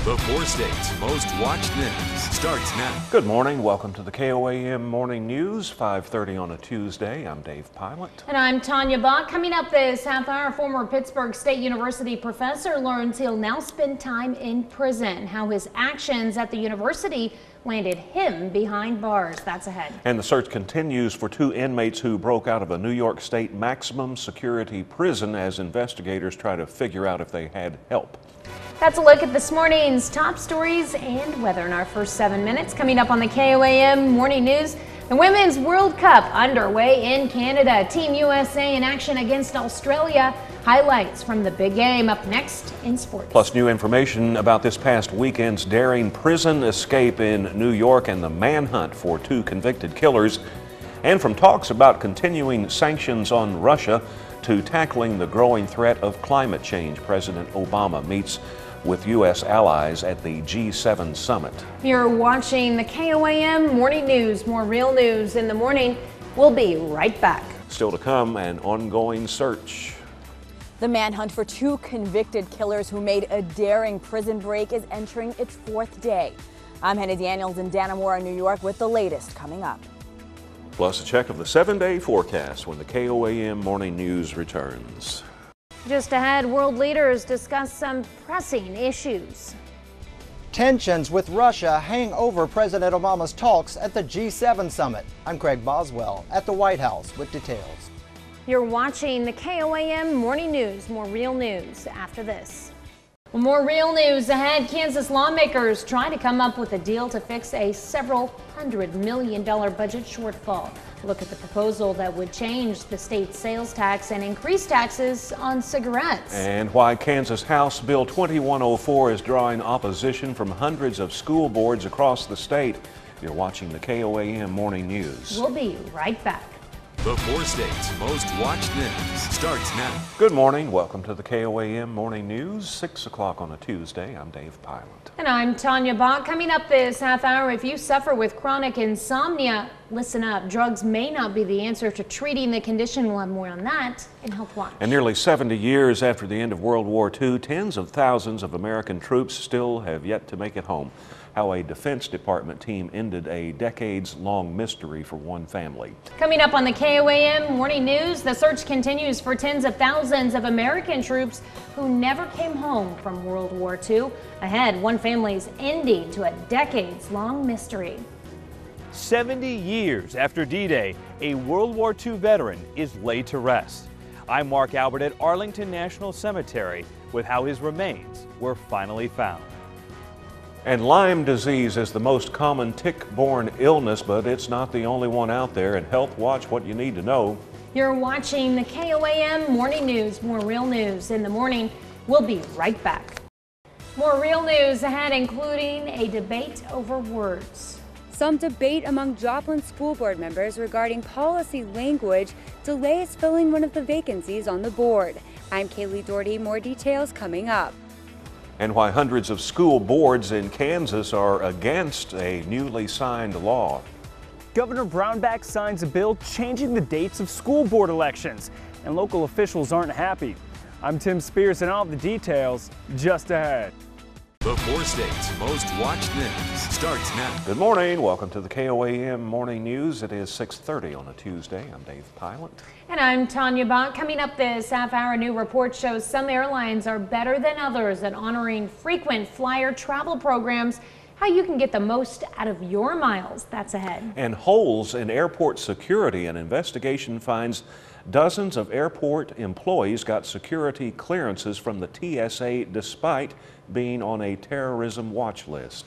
The four states most watched news starts now. Good morning. Welcome to the KOAM Morning News, 5:30 on a Tuesday. I'm Dave Pilot. And I'm Tanya Bach. Coming up this half hour, former Pittsburgh State University professor learns he'll now spend time in prison. How his actions at the university landed him behind bars. That's ahead. And the search continues for two inmates who broke out of a New York State maximum security prison as investigators try to figure out if they had help. That's a look at this morning's top stories and weather in our first 7 minutes. Coming up on the KOAM Morning News, the Women's World Cup underway in Canada. Team USA in action against Australia. Highlights from the big game up next in sports. Plus new information about this past weekend's daring prison escape in New York and the manhunt for two convicted killers. And from talks about continuing sanctions on Russia to tackling the growing threat of climate change, President Obama meets with U.S. allies at the G7 summit. You're watching the KOAM Morning News. More real news in the morning. We'll be right back. Still to come, an ongoing search. The manhunt for two convicted killers who made a daring prison break is entering its fourth day. I'm Hannah Daniels in Dannemora, New York with the latest coming up. Plus a check of the 7-day forecast when the KOAM Morning News returns. Just ahead, world leaders discuss some pressing issues. Tensions with Russia hang over President Obama's talks at the G7 summit. I'm Craig Boswell at the White House with details. You're watching the KOAM Morning News. More real news after this. Well, more real news ahead. Kansas lawmakers try to come up with a deal to fix a several $100 million budget shortfall. Look at the proposal that would change the state's sales tax and increase taxes on cigarettes. And why Kansas House Bill 2104 is drawing opposition from hundreds of school boards across the state. You're watching the KOAM Morning News. We'll be right back. The four states most watched news starts now. Good morning. Welcome to the KOAM Morning News, 6 o'clock on a Tuesday. I'm Dave Pilot. And I'm Tanya Bach. Coming up this half hour, if you suffer with chronic insomnia, listen up. Drugs may not be the answer to treating the condition. We'll have more on that in Health Watch. And nearly 70 years after the end of World War II, tens of thousands of American troops still have yet to make it home. How a Defense Department team ended a decades-long mystery for one family. Coming up on the KOAM Morning News, the search continues for tens of thousands of American troops who never came home from World War II. Ahead, one family's ending to a decades-long mystery. 70 years after D-Day, a World War II veteran is laid to rest. I'm Mark Albert at Arlington National Cemetery with how his remains were finally found. And Lyme disease is the most common tick-borne illness, but it's not the only one out there. In Health Watch, what you need to know. You're watching the KOAM Morning News. More real news in the morning. We'll be right back. More real news ahead, including a debate over words. Some debate among Joplin school board members regarding policy language delays filling one of the vacancies on the board. I'm Kaylee Doherty. More details coming up. And why hundreds of school boards in Kansas are against a newly signed law. Governor Brownback signs a bill changing the dates of school board elections, and local officials aren't happy. I'm Tim Spears, and all of the details just ahead. The four states most watched news starts now. Good morning. Welcome to the KOAM Morning News. It is 6:30 on a Tuesday. I'm Dave Pilot. And I'm Tanya Bach. Coming up this half hour, a new report shows some airlines are better than others at honoring frequent flyer travel programs. How you can get the most out of your miles. That's ahead. And holes in airport security. An investigation finds dozens of airport employees got security clearances from the TSA despite being on a terrorism watch list.